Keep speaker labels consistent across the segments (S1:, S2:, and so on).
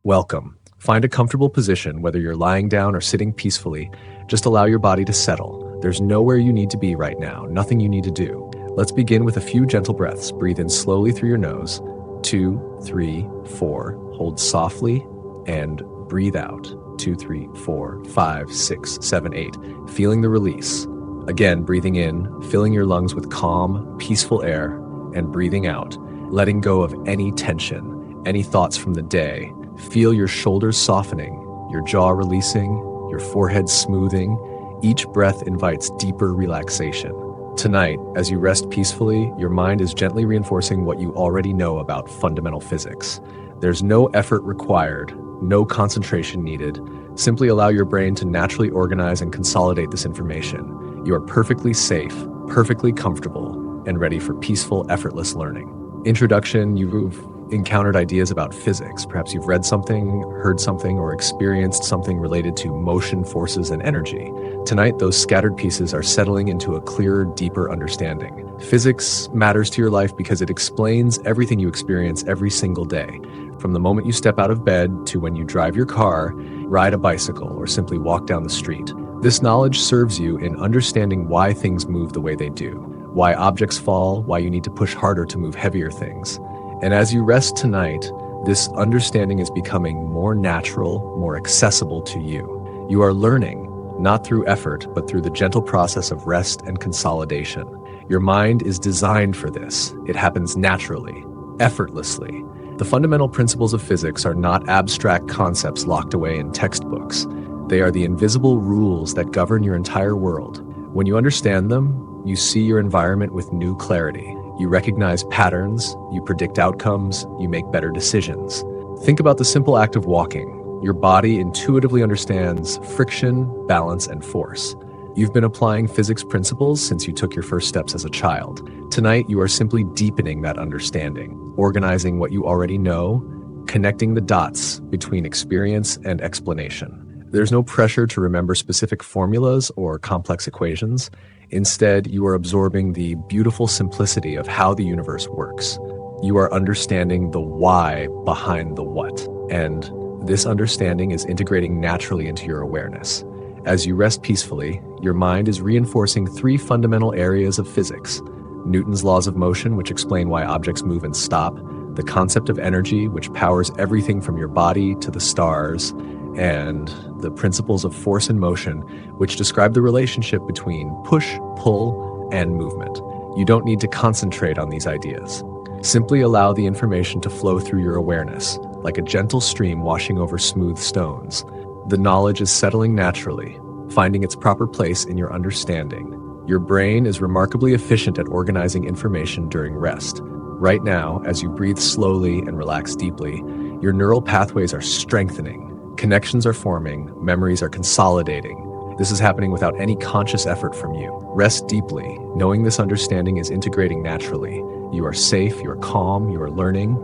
S1: Welcome. Find a comfortable position, whether you're lying down or sitting peacefully. Just allow your body to settle. There's nowhere you need to be right now, nothing you need to do. Let's begin with a few gentle breaths. Breathe in slowly through your nose. 2, 3, 4. Hold softly and breathe out. 2, 3, 4, 5, 6, 7, 8. Feeling the release. Again, breathing in, filling your lungs with calm, peaceful air, and breathing out, letting go of any tension, any thoughts from the day. Feel your shoulders softening, your jaw releasing, your forehead smoothing. Each breath invites deeper relaxation. Tonight, as you rest peacefully, your mind is gently reinforcing what you already know about fundamental physics. There's no effort required, no concentration needed. Simply allow your brain to naturally organize and consolidate this information. You are perfectly safe, perfectly comfortable, and ready for peaceful, effortless learning. Introduction, you've encountered ideas about physics. Perhaps you've read something, heard something, or experienced something related to motion, forces, and energy. Tonight, those scattered pieces are settling into a clearer, deeper understanding. Physics matters to your life because it explains everything you experience every single day. From the moment you step out of bed to when you drive your car, ride a bicycle, or simply walk down the street. This knowledge serves you in understanding why things move the way they do, why objects fall, why you need to push harder to move heavier things. And as you rest tonight, this understanding is becoming more natural, more accessible to you. You are learning, not through effort, but through the gentle process of rest and consolidation. Your mind is designed for this. It happens naturally, effortlessly. The fundamental principles of physics are not abstract concepts locked away in textbooks. They are the invisible rules that govern your entire world. When you understand them, you see your environment with new clarity. You recognize patterns, you predict outcomes, you make better decisions. Think about the simple act of walking. Your body intuitively understands friction, balance, and force. You've been applying physics principles since you took your first steps as a child. Tonight, you are simply deepening that understanding, organizing what you already know, connecting the dots between experience and explanation. There's no pressure to remember specific formulas or complex equations. Instead, you are absorbing the beautiful simplicity of how the universe works. You are understanding the why behind the what, and this understanding is integrating naturally into your awareness. As you rest peacefully, your mind is reinforcing 3 fundamental areas of physics: Newton's laws of motion, which explain why objects move and stop; the concept of energy, which powers everything from your body to the stars; and the principles of force and motion, which describe the relationship between push, pull, and movement. You don't need to concentrate on these ideas. Simply allow the information to flow through your awareness, like a gentle stream washing over smooth stones. The knowledge is settling naturally, finding its proper place in your understanding. Your brain is remarkably efficient at organizing information during rest. Right now, as you breathe slowly and relax deeply, your neural pathways are strengthening. Connections are forming, memories are consolidating. This is happening without any conscious effort from you. Rest deeply, knowing this understanding is integrating naturally. You are safe, you are calm, you are learning.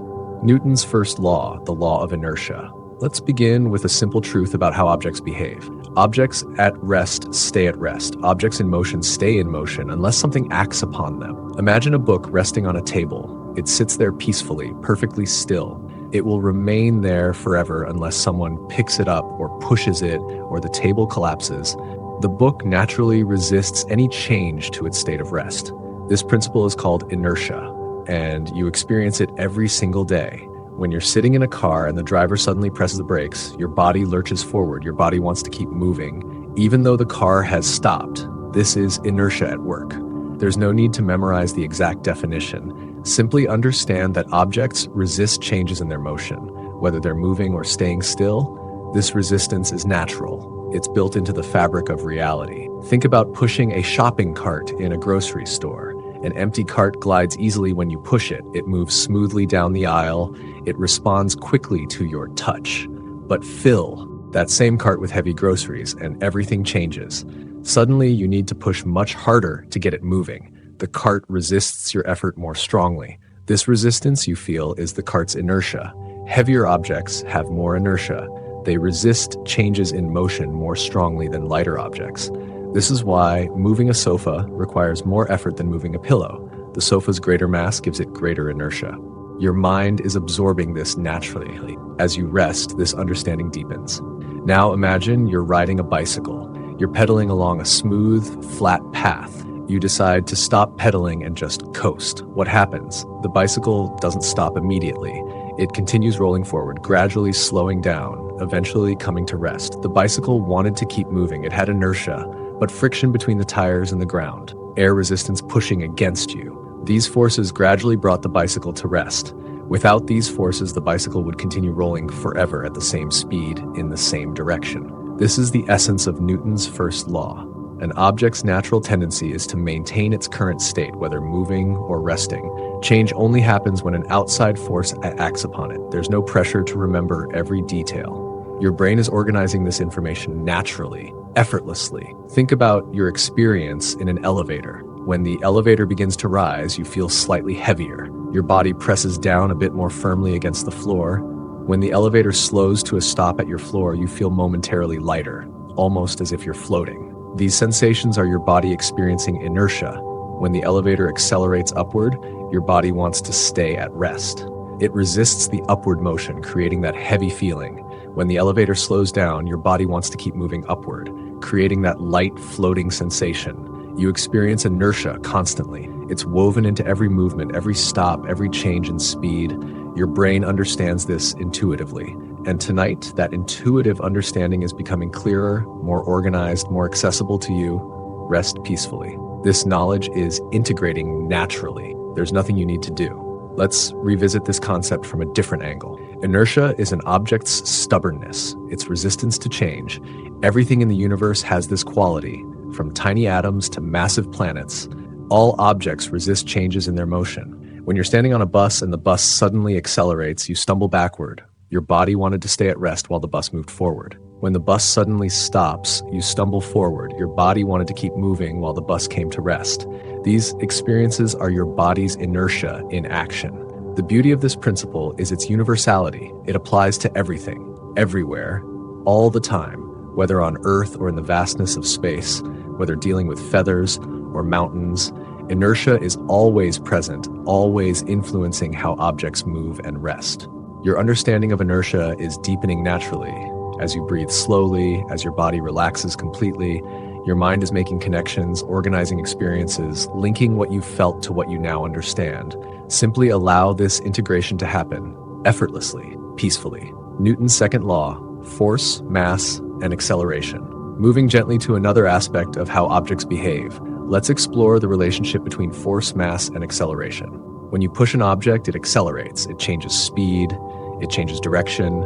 S1: Newton's first law, the law of inertia. Let's begin with a simple truth about how objects behave. Objects at rest stay at rest. Objects in motion stay in motion unless something acts upon them. Imagine a book resting on a table. It sits there peacefully, perfectly still. It will remain there forever unless someone picks it up or pushes it or the table collapses. The book naturally resists any change to its state of rest. This principle is called inertia, and you experience it every single day. When you're sitting in a car and the driver suddenly presses the brakes, your body lurches forward. Your body wants to keep moving, even though the car has stopped. This is inertia at work. There's no need to memorize the exact definition. Simply understand that objects resist changes in their motion, whether they're moving or staying still. This resistance is natural. It's built into the fabric of reality. Think about pushing a shopping cart in a grocery store. An empty cart glides easily when you push it. It moves smoothly down the aisle. It responds quickly to your touch. But fill that same cart with heavy groceries and everything changes. Suddenly, you need to push much harder to get it moving. The cart resists your effort more strongly. This resistance you feel is the cart's inertia. Heavier objects have more inertia. They resist changes in motion more strongly than lighter objects. This is why moving a sofa requires more effort than moving a pillow. The sofa's greater mass gives it greater inertia. Your mind is absorbing this naturally. As you rest, this understanding deepens. Now imagine you're riding a bicycle. You're pedaling along a smooth, flat path. You decide to stop pedaling and just coast. What happens? The bicycle doesn't stop immediately. It continues rolling forward, gradually slowing down, eventually coming to rest. The bicycle wanted to keep moving. It had inertia, but friction between the tires and the ground, air resistance pushing against you. These forces gradually brought the bicycle to rest. Without these forces, the bicycle would continue rolling forever at the same speed in the same direction. This is the essence of Newton's first law. An object's natural tendency is to maintain its current state, whether moving or resting. Change only happens when an outside force acts upon it. There's no pressure to remember every detail. Your brain is organizing this information naturally, effortlessly. Think about your experience in an elevator. When the elevator begins to rise, you feel slightly heavier. Your body presses down a bit more firmly against the floor. When the elevator slows to a stop at your floor, you feel momentarily lighter, almost as if you're floating. These sensations are your body experiencing inertia. When the elevator accelerates upward, your body wants to stay at rest. It resists the upward motion, creating that heavy feeling. When the elevator slows down, your body wants to keep moving upward, creating that light, floating sensation. You experience inertia constantly. It's woven into every movement, every stop, every change in speed. Your brain understands this intuitively. And tonight, that intuitive understanding is becoming clearer, more organized, more accessible to you. Rest peacefully. This knowledge is integrating naturally. There's nothing you need to do. Let's revisit this concept from a different angle. Inertia is an object's stubbornness, its resistance to change. Everything in the universe has this quality, from tiny atoms to massive planets. All objects resist changes in their motion. When you're standing on a bus and the bus suddenly accelerates, you stumble backward. Your body wanted to stay at rest while the bus moved forward. When the bus suddenly stops, you stumble forward. Your body wanted to keep moving while the bus came to rest. These experiences are your body's inertia in action. The beauty of this principle is its universality. It applies to everything, everywhere, all the time, whether on Earth or in the vastness of space, whether dealing with feathers or mountains. Inertia is always present, always influencing how objects move and rest. Your understanding of inertia is deepening naturally. As you breathe slowly, as your body relaxes completely, your mind is making connections, organizing experiences, linking what you felt to what you now understand. Simply allow this integration to happen, effortlessly, peacefully. Newton's second law, force, mass, and acceleration. Moving gently to another aspect of how objects behave, let's explore the relationship between force, mass, and acceleration. When you push an object, it accelerates. It changes speed, it changes direction.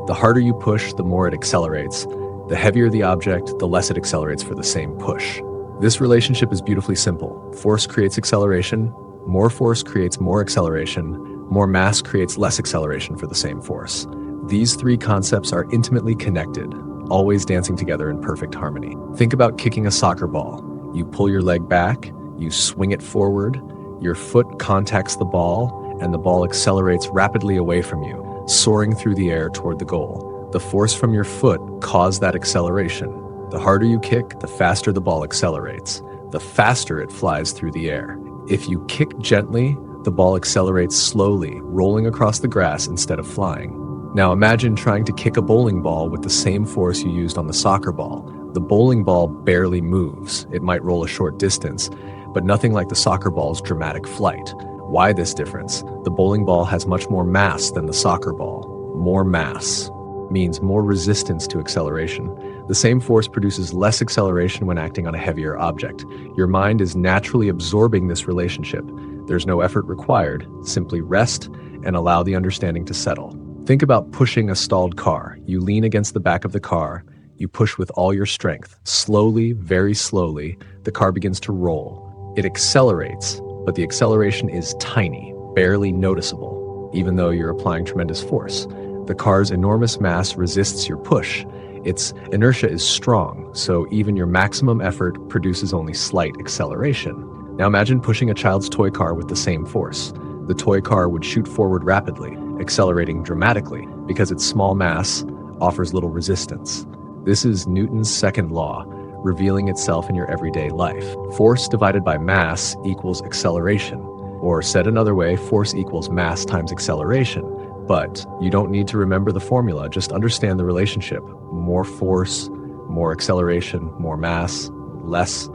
S1: The harder you push, the more it accelerates. The heavier the object, the less it accelerates for the same push. This relationship is beautifully simple. Force creates acceleration, more force creates more acceleration, more mass creates less acceleration for the same force. These three concepts are intimately connected, always dancing together in perfect harmony. Think about kicking a soccer ball. You pull your leg back, you swing it forward, your foot contacts the ball, and the ball accelerates rapidly away from you, soaring through the air toward the goal. The force from your foot caused that acceleration. The harder you kick, the faster the ball accelerates. The faster it flies through the air. If you kick gently, the ball accelerates slowly, rolling across the grass instead of flying. Now imagine trying to kick a bowling ball with the same force you used on the soccer ball. The bowling ball barely moves. It might roll a short distance, but nothing like the soccer ball's dramatic flight. Why this difference? The bowling ball has much more mass than the soccer ball. More mass means more resistance to acceleration. The same force produces less acceleration when acting on a heavier object. Your mind is naturally absorbing this relationship. There's no effort required. Simply rest and allow the understanding to settle. Think about pushing a stalled car. You lean against the back of the car. You push with all your strength. Slowly, very slowly, the car begins to roll. It accelerates, but the acceleration is tiny, barely noticeable, even though you're applying tremendous force. The car's enormous mass resists your push. Its inertia is strong, so even your maximum effort produces only slight acceleration. Now imagine pushing a child's toy car with the same force. The toy car would shoot forward rapidly, accelerating dramatically, because its small mass offers little resistance. This is Newton's second law, revealing itself in your everyday life. Force divided by mass equals acceleration. Or said another way, force equals mass times acceleration. But you don't need to remember the formula, just understand the relationship. More force, more acceleration, more mass, less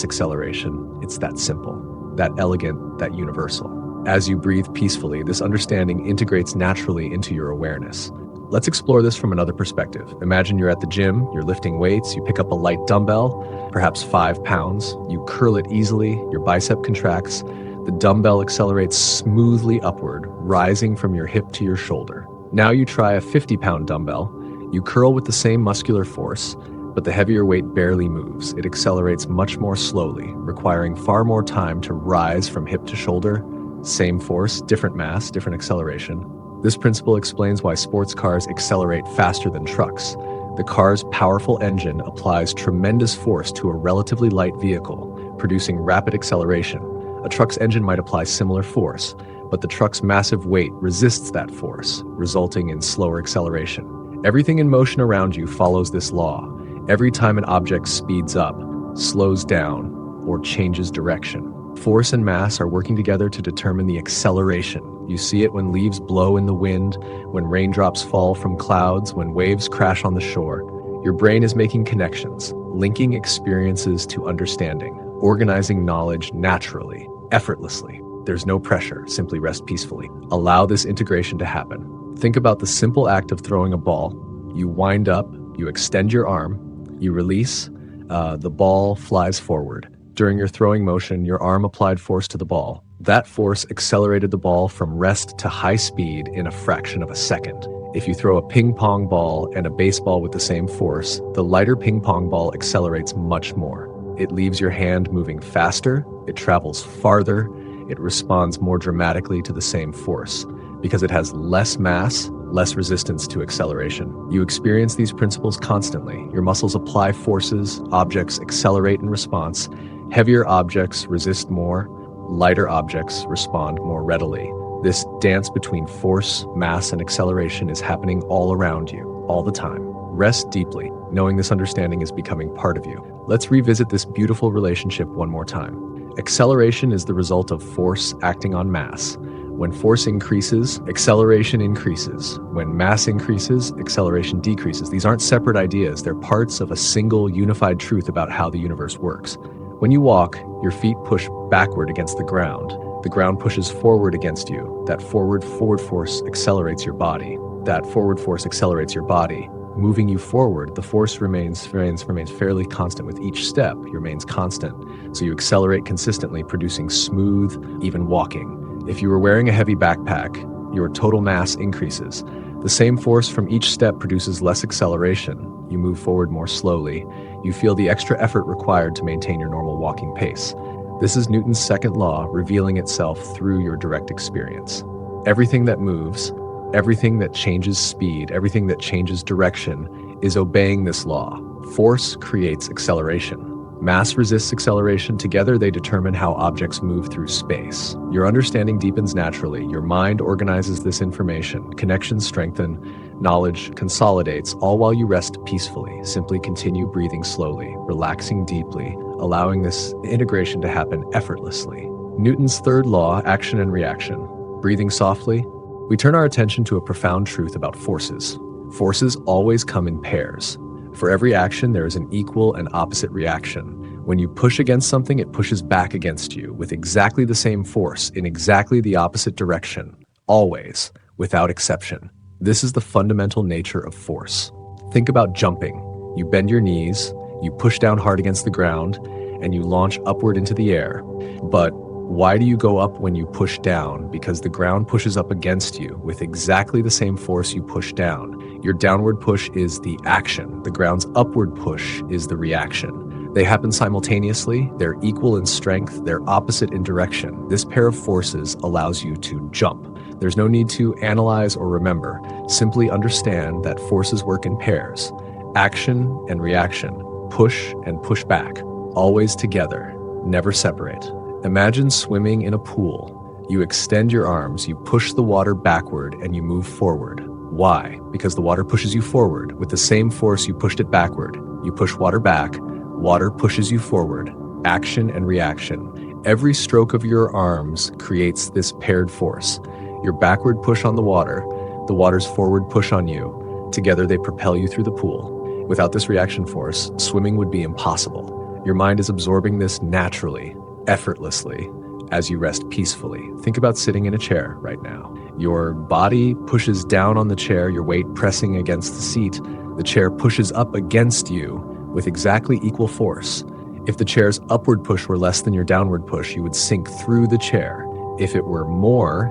S1: acceleration. It's that simple, that elegant, that universal. As you breathe peacefully, this understanding integrates naturally into your awareness. Let's explore this from another perspective. Imagine you're at the gym, you're lifting weights, you pick up a light dumbbell, perhaps 5 pounds, you curl it easily, your bicep contracts, the dumbbell accelerates smoothly upward, rising from your hip to your shoulder. Now you try a 50-pound dumbbell, you curl with the same muscular force, but the heavier weight barely moves. It accelerates much more slowly, requiring far more time to rise from hip to shoulder. Same force, different mass, different acceleration. This principle explains why sports cars accelerate faster than trucks. The car's powerful engine applies tremendous force to a relatively light vehicle, producing rapid acceleration. A truck's engine might apply similar force, but the truck's massive weight resists that force, resulting in slower acceleration. Everything in motion around you follows this law. Every time an object speeds up, slows down, or changes direction, force and mass are working together to determine the acceleration. You see it when leaves blow in the wind, when raindrops fall from clouds, when waves crash on the shore. Your brain is making connections, linking experiences to understanding, organizing knowledge naturally, effortlessly. There's no pressure, simply rest peacefully. Allow this integration to happen. Think about the simple act of throwing a ball. You wind up, you extend your arm, you release, the ball flies forward. During your throwing motion, your arm applied force to the ball. That force accelerated the ball from rest to high speed in a fraction of a second. If you throw a ping pong ball and a baseball with the same force, the lighter ping pong ball accelerates much more. It leaves your hand moving faster, it travels farther, it responds more dramatically to the same force, because it has less mass, less resistance to acceleration. You experience these principles constantly. Your muscles apply forces, objects accelerate in response, heavier objects resist more, lighter objects respond more readily. This dance between force, mass, and acceleration is happening all around you, all the time. Rest deeply, knowing this understanding is becoming part of you. Let's revisit this beautiful relationship one more time. Acceleration is the result of force acting on mass. When force increases, acceleration increases. When mass increases, acceleration decreases. These aren't separate ideas. They're parts of a single unified truth about how the universe works. When you walk, your feet push backward against the ground. The ground pushes forward against you. That forward force accelerates your body. That forward force accelerates your body, moving you forward. The force remains fairly constant with each step. It remains constant. So you accelerate consistently, producing smooth, even walking. If you were wearing a heavy backpack, your total mass increases. The same force from each step produces less acceleration. You move forward more slowly. You feel the extra effort required to maintain your normal walking pace. This is Newton's second law revealing itself through your direct experience. Everything that moves, everything that changes speed, everything that changes direction is obeying this law. Force creates acceleration. Mass resists acceleration. Together, they determine how objects move through space. Your understanding deepens naturally. Your mind organizes this information. Connections strengthen. Knowledge consolidates, all while you rest peacefully. Simply continue breathing slowly, relaxing deeply, allowing this integration to happen effortlessly. Newton's third law, action and reaction. Breathing softly, we turn our attention to a profound truth about forces. Forces always come in pairs. For every action, there is an equal and opposite reaction. When you push against something, it pushes back against you with exactly the same force in exactly the opposite direction, always, without exception. This is the fundamental nature of force. Think about jumping. You bend your knees, you push down hard against the ground, and you launch upward into the air. But why do you go up when you push down? Because the ground pushes up against you with exactly the same force you push down. Your downward push is the action. The ground's upward push is the reaction. They happen simultaneously. They're equal in strength. They're opposite in direction. This pair of forces allows you to jump. There's no need to analyze or remember. Simply understand that forces work in pairs. Action and reaction. Push and push back. Always together. Never separate. Imagine swimming in a pool. You extend your arms, you push the water backward, and you move forward. Why? Because the water pushes you forward. With the same force you pushed it backward. You push water back, water pushes you forward. Action and reaction. Every stroke of your arms creates this paired force. Your backward push on the water's forward push on you. Together they propel you through the pool. Without this reaction force, swimming would be impossible. Your mind is absorbing this naturally, effortlessly, as you rest peacefully. Think about sitting in a chair right now. Your body pushes down on the chair, your weight pressing against the seat. The chair pushes up against you with exactly equal force. If the chair's upward push were less than your downward push, you would sink through the chair. If it were more,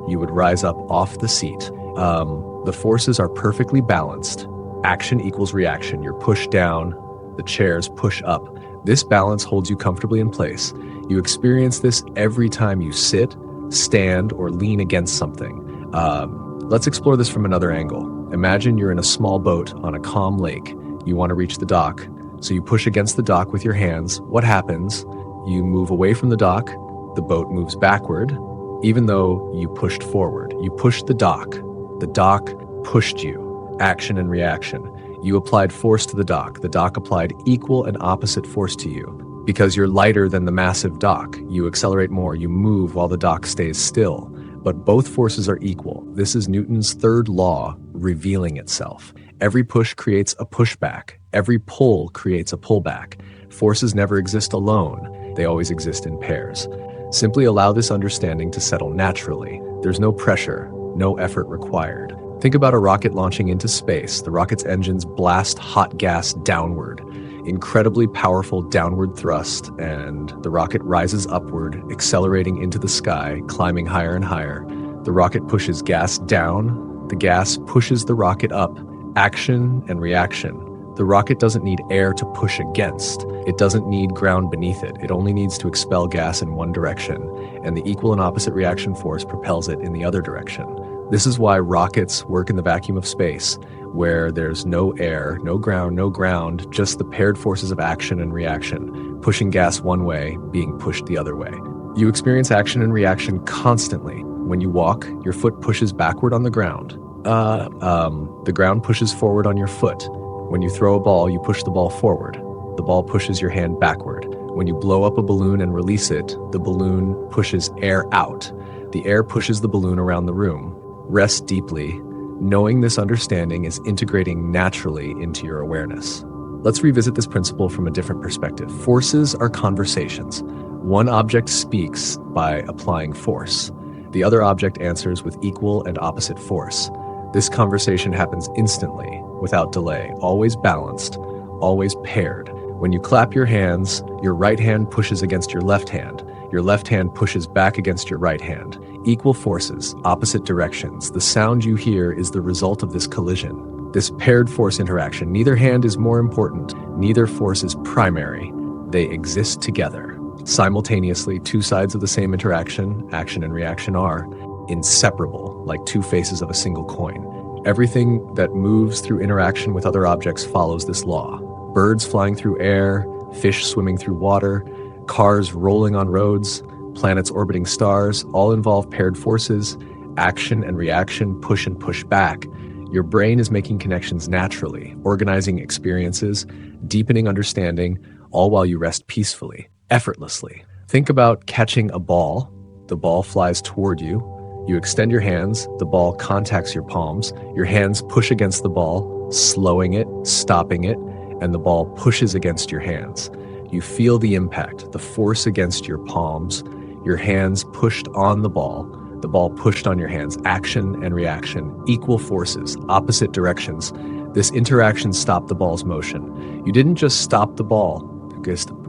S1: you would rise up off the seat. The forces are perfectly balanced. Action equals reaction. You're pushed down, the chairs push up. This balance holds you comfortably in place. You experience this every time you sit, stand, or lean against something. Let's explore this from another angle. Imagine you're in a small boat on a calm lake. You want to reach the dock, so you push against the dock with your hands. What happens? You move away from the dock, the boat moves backward, even though you pushed forward. You pushed the dock pushed you. Action and reaction. You applied force to the dock applied equal and opposite force to you. Because you're lighter than the massive dock, you accelerate more, you move while the dock stays still. But both forces are equal. This is Newton's third law revealing itself. Every push creates a pushback. Every pull creates a pullback. Forces never exist alone. They always exist in pairs. Simply allow this understanding to settle naturally. There's no pressure, no effort required. Think about a rocket launching into space. The rocket's engines blast hot gas downward. Incredibly powerful downward thrust, and the rocket rises upward, accelerating into the sky, climbing higher and higher. The rocket pushes gas down. The gas pushes the rocket up. Action and reaction. The rocket doesn't need air to push against. It doesn't need ground beneath it. It only needs to expel gas in one direction, and the equal and opposite reaction force propels it in the other direction. This is why rockets work in the vacuum of space, where there's no air, no ground, just the paired forces of action and reaction, pushing gas one way, being pushed the other way. You experience action and reaction constantly. When you walk, your foot pushes backward on the ground. The ground pushes forward on your foot. When you throw a ball, you push the ball forward. The ball pushes your hand backward. When you blow up a balloon and release it, the balloon pushes air out. The air pushes the balloon around the room. Rest deeply. Knowing this understanding is integrating naturally into your awareness. Let's revisit this principle from a different perspective. Forces are conversations. One object speaks by applying force. The other object answers with equal and opposite force. This conversation happens instantly, without delay, always balanced, always paired. When you clap your hands, your right hand pushes against your left hand. Your left hand pushes back against your right hand. Equal forces, opposite directions. The sound you hear is the result of this collision, this paired force interaction. Neither hand is more important. Neither force is primary. They exist together. Simultaneously, two sides of the same interaction, action and reaction, are inseparable, like two faces of a single coin. Everything that moves through interaction with other objects follows this law. Birds flying through air, fish swimming through water, cars rolling on roads, planets orbiting stars, all involve paired forces, action and reaction, push and push back. Your brain is making connections naturally, organizing experiences, deepening understanding, all while you rest peacefully, effortlessly. Think about catching a ball. The ball flies toward you. You extend your hands, the ball contacts your palms. Your hands push against the ball, slowing it, stopping it, and the ball pushes against your hands. You feel the impact, the force against your palms, your hands pushed on the ball pushed on your hands. Action and reaction, equal forces, opposite directions. This interaction stopped the ball's motion. You didn't just stop the ball,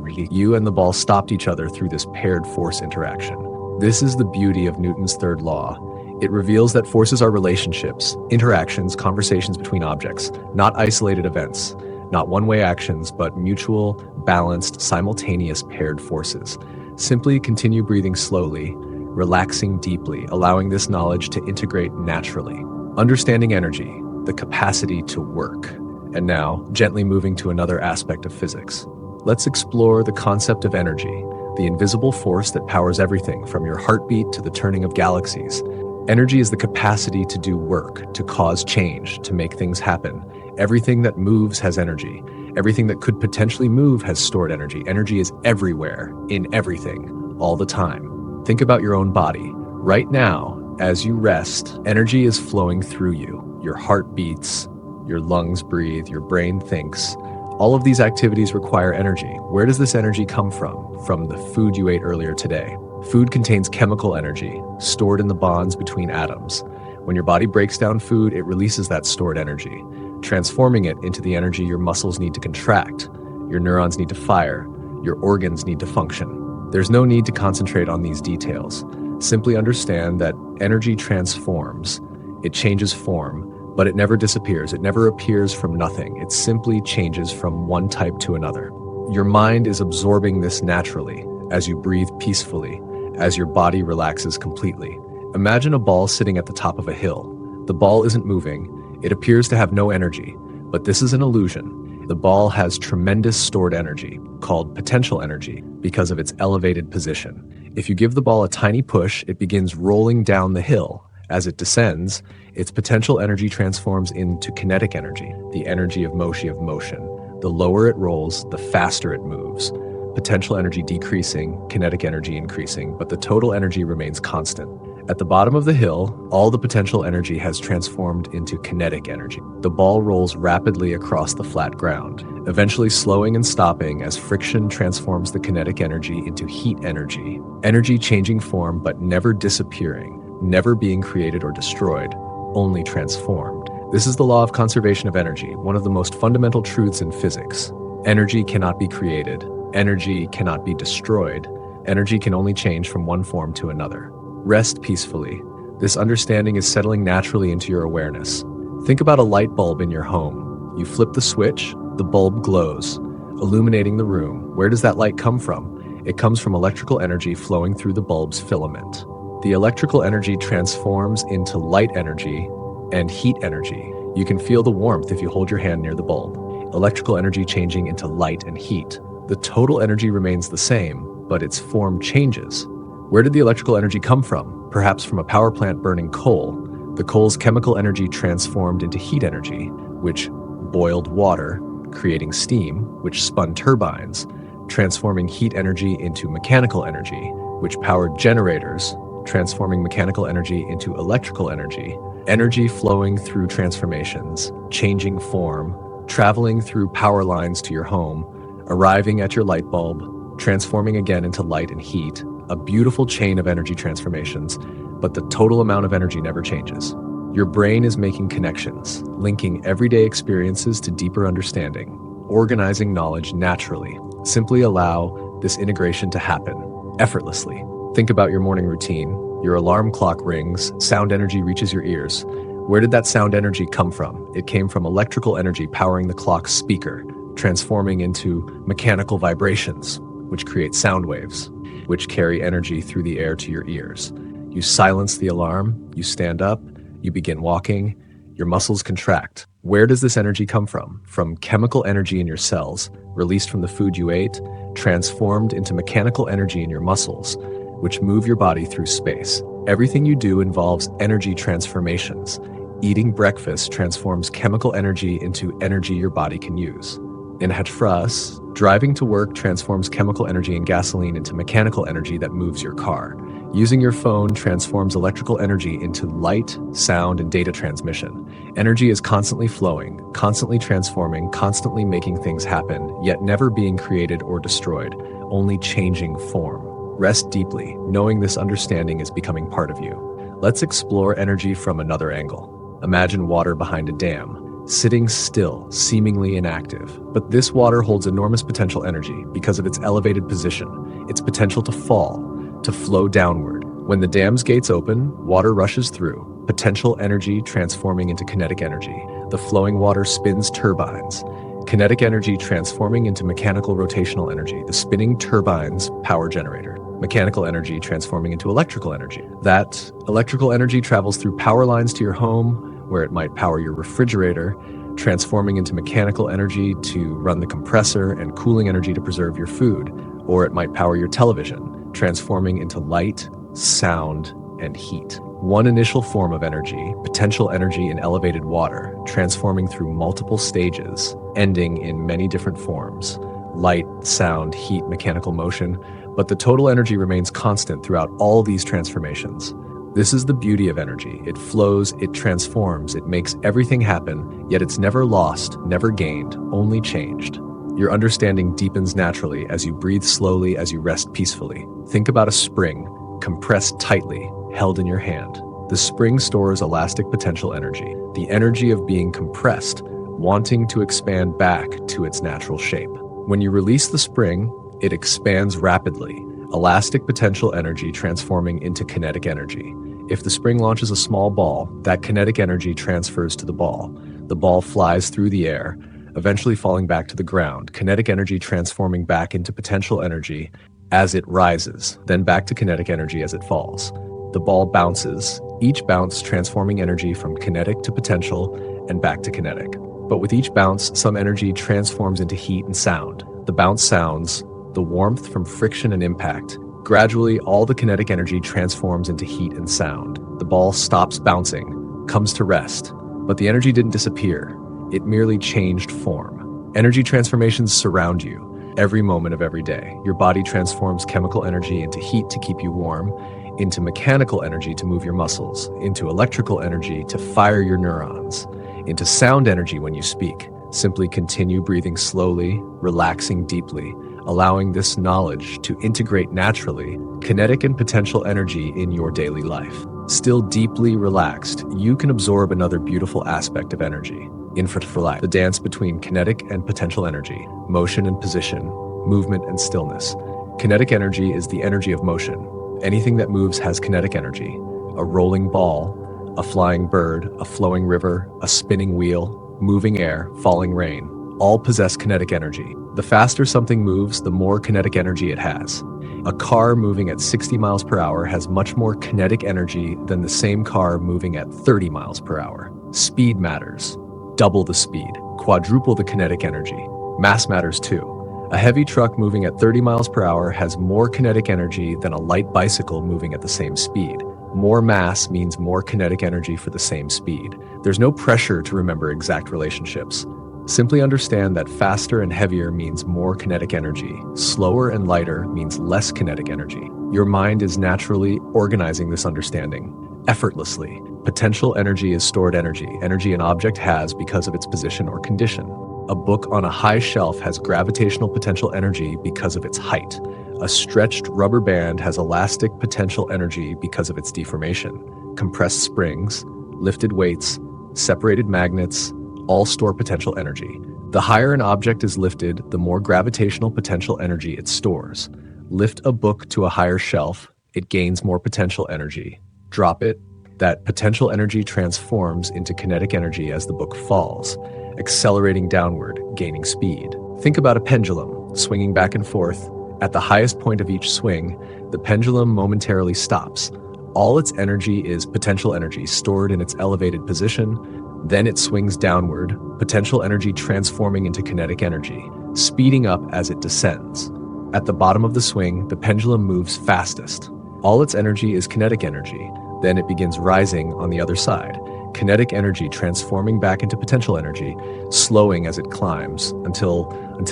S1: you and the ball stopped each other through this paired force interaction. This is the beauty of Newton's third law. It reveals that forces are relationships, interactions, conversations between objects, not isolated events. Not one-way actions, but mutual, balanced, simultaneous paired forces. Simply continue breathing slowly, relaxing deeply, allowing this knowledge to integrate naturally. Understanding energy, the capacity to work. And now, gently moving to another aspect of physics. Let's explore the concept of energy, the invisible force that powers everything from your heartbeat to the turning of galaxies. Energy is the capacity to do work, to cause change, to make things happen. Everything that moves has energy. Everything that could potentially move has stored energy. Energy is everywhere, in everything, all the time. Think about your own body. Right now, as you rest, energy is flowing through you. Your heart beats, your lungs breathe, your brain thinks. All of these activities require energy. Where does this energy come from? From the food you ate earlier today. Food contains chemical energy, stored in the bonds between atoms. When your body breaks down food, it releases that stored energy, transforming it into the energy your muscles need to contract, your neurons need to fire, your organs need to function. There's no need to concentrate on these details. Simply understand that energy transforms. It changes form, but it never disappears. It never appears from nothing. It simply changes from one type to another. Your mind is absorbing this naturally as you breathe peacefully, as your body relaxes completely. Imagine a ball sitting at the top of a hill. The ball isn't moving. It appears to have no energy, but this is an illusion. The ball has tremendous stored energy, called potential energy, because of its elevated position. If you give the ball a tiny push, it begins rolling down the hill. As it descends, its potential energy transforms into kinetic energy, the energy of motion. The lower it rolls, the faster it moves. Potential energy decreasing, kinetic energy increasing, but the total energy remains constant. At the bottom of the hill, all the potential energy has transformed into kinetic energy. The ball rolls rapidly across the flat ground, eventually slowing and stopping as friction transforms the kinetic energy into heat energy. Energy changing form but never disappearing, never being created or destroyed, only transformed. This is the law of conservation of energy, one of the most fundamental truths in physics. Energy cannot be created. Energy cannot be destroyed. Energy can only change from one form to another. Rest peacefully. This understanding is settling naturally into your awareness. Think about a light bulb in your home. You flip the switch, the bulb glows, illuminating the room. Where does that light come from? It comes from electrical energy flowing through the bulb's filament. The electrical energy transforms into light energy and heat energy. You can feel the warmth if you hold your hand near the bulb. Electrical energy changing into light and heat. The total energy remains the same, but its form changes. Where did the electrical energy come from? Perhaps from a power plant burning coal. The coal's chemical energy transformed into heat energy, which boiled water, creating steam, which spun turbines, transforming heat energy into mechanical energy, which powered generators, transforming mechanical energy into electrical energy, energy flowing through transformations, changing form, traveling through power lines to your home, arriving at your light bulb, transforming again into light and heat, a beautiful chain of energy transformations, but the total amount of energy never changes. Your brain is making connections, linking everyday experiences to deeper understanding, organizing knowledge naturally. Simply allow this integration to happen effortlessly. Think about your morning routine. Your alarm clock rings, sound energy reaches your ears. Where did that sound energy come from? It came from electrical energy powering the clock's speaker, transforming into mechanical vibrations, which create sound waves, which carry energy through the air to your ears. You silence the alarm, you stand up, you begin walking, your muscles contract. Where does this energy come from? From chemical energy in your cells, released from the food you ate, transformed into mechanical energy in your muscles, which move your body through space. Everything you do involves energy transformations. Eating breakfast transforms chemical energy into energy your body can use. In Hatfras, driving to work transforms chemical energy and gasoline into mechanical energy that moves your car. Using your phone transforms electrical energy into light, sound, and data transmission. Energy is constantly flowing, constantly transforming, constantly making things happen, yet never being created or destroyed, only changing form. Rest deeply, knowing this understanding is becoming part of you. Let's explore energy from another angle. Imagine water behind a dam, sitting still, seemingly inactive. But this water holds enormous potential energy because of its elevated position, its potential to fall, to flow downward. When the dam's gates open, water rushes through, potential energy transforming into kinetic energy. The flowing water spins turbines, kinetic energy transforming into mechanical rotational energy. The spinning turbines power generator. Mechanical energy transforming into electrical energy. That electrical energy travels through power lines to your home, where it might power your refrigerator, transforming into mechanical energy to run the compressor and cooling energy to preserve your food. Or it might power your television, transforming into light, sound, and heat. One initial form of energy, potential energy in elevated water, transforming through multiple stages, ending in many different forms. Light, sound, heat, mechanical motion. but the total energy remains constant throughout all these transformations. This is the beauty of energy. It flows, it transforms, it makes everything happen, yet it's never lost, never gained, only changed. Your understanding deepens naturally as you breathe slowly, as you rest peacefully. Think about a spring, compressed tightly, held in your hand. The spring stores elastic potential energy, the energy of being compressed, wanting to expand back to its natural shape. When you release the spring, it expands rapidly, elastic potential energy transforming into kinetic energy. If the spring launches a small ball, that kinetic energy transfers to the ball. The ball flies through the air, eventually falling back to the ground, kinetic energy transforming back into potential energy as it rises, then back to kinetic energy as it falls. The ball bounces, each bounce transforming energy from kinetic to potential and back to kinetic. But with each bounce, some energy transforms into heat and sound. The bounce sounds, the warmth from friction and impact. Gradually, all the kinetic energy transforms into heat and sound. The ball stops bouncing, comes to rest, but the energy didn't disappear. It merely changed form. Energy transformations surround you every moment of every day. Your body transforms chemical energy into heat to keep you warm, into mechanical energy to move your muscles, into electrical energy to fire your neurons, into sound energy when you speak. Simply continue breathing slowly, relaxing deeply, allowing this knowledge to integrate naturally, kinetic and potential energy in your daily life. Still deeply relaxed, you can absorb another beautiful aspect of energy. Infra for life, the dance between kinetic and potential energy, motion and position, movement and stillness. Kinetic energy is the energy of motion. Anything that moves has kinetic energy. A rolling ball, a flying bird, a flowing river, a spinning wheel, moving air, falling rain, all possess kinetic energy. The faster something moves, the more kinetic energy it has. A car moving at 60 miles per hour has much more kinetic energy than the same car moving at 30 miles per hour. Speed matters. Double the speed, quadruple the kinetic energy. Mass matters too. A heavy truck moving at 30 miles per hour has more kinetic energy than a light bicycle moving at the same speed. More mass means more kinetic energy for the same speed. There's no pressure to remember exact relationships. Simply understand that faster and heavier means more kinetic energy. Slower and lighter means less kinetic energy. Your mind is naturally organizing this understanding, effortlessly. Potential energy is stored energy an object has because of its position or condition. A book on a high shelf has gravitational potential energy because of its height. A stretched rubber band has elastic potential energy because of its deformation. Compressed springs, lifted weights, separated magnets, all store potential energy. The higher an object is lifted, the more gravitational potential energy it stores. Lift a book to a higher shelf, it gains more potential energy. Drop it, that potential energy transforms into kinetic energy as the book falls, accelerating downward, gaining speed. Think about a pendulum, swinging back and forth. At the highest point of each swing, the pendulum momentarily stops. All its energy is potential energy stored in its elevated position. Then it swings downward, potential energy transforming into kinetic energy, speeding up as it descends. At the bottom of the swing, the pendulum moves fastest. All its energy is kinetic energy. Then it begins rising on the other side, kinetic energy transforming back into potential energy, slowing as it climbs until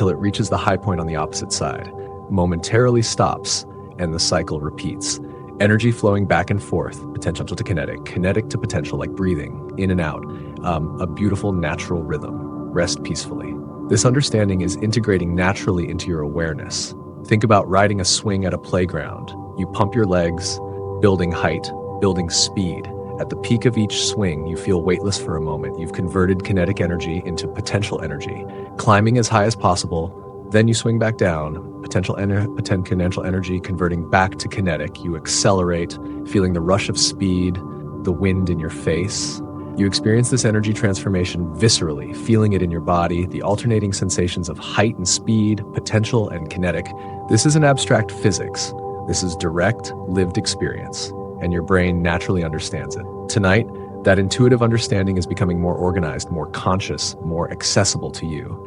S1: it reaches the high point on the opposite side, momentarily stops, and the cycle repeats. Energy flowing back and forth, potential to kinetic, kinetic to potential, like breathing, in and out, a beautiful natural rhythm. Rest peacefully. This understanding is integrating naturally into your awareness. Think about riding a swing at a playground. You pump your legs, building height, building speed. At the peak of each swing, you feel weightless for a moment. You've converted kinetic energy into potential energy, climbing as high as possible. Then you swing back down, potential energy converting back to kinetic. You accelerate, feeling the rush of speed, the wind in your face. You experience this energy transformation viscerally, feeling it in your body, the alternating sensations of height and speed, potential and kinetic. This isn't abstract physics. This is direct, lived experience, and your brain naturally understands it. Tonight, that intuitive understanding is becoming more organized, more conscious, more accessible to you.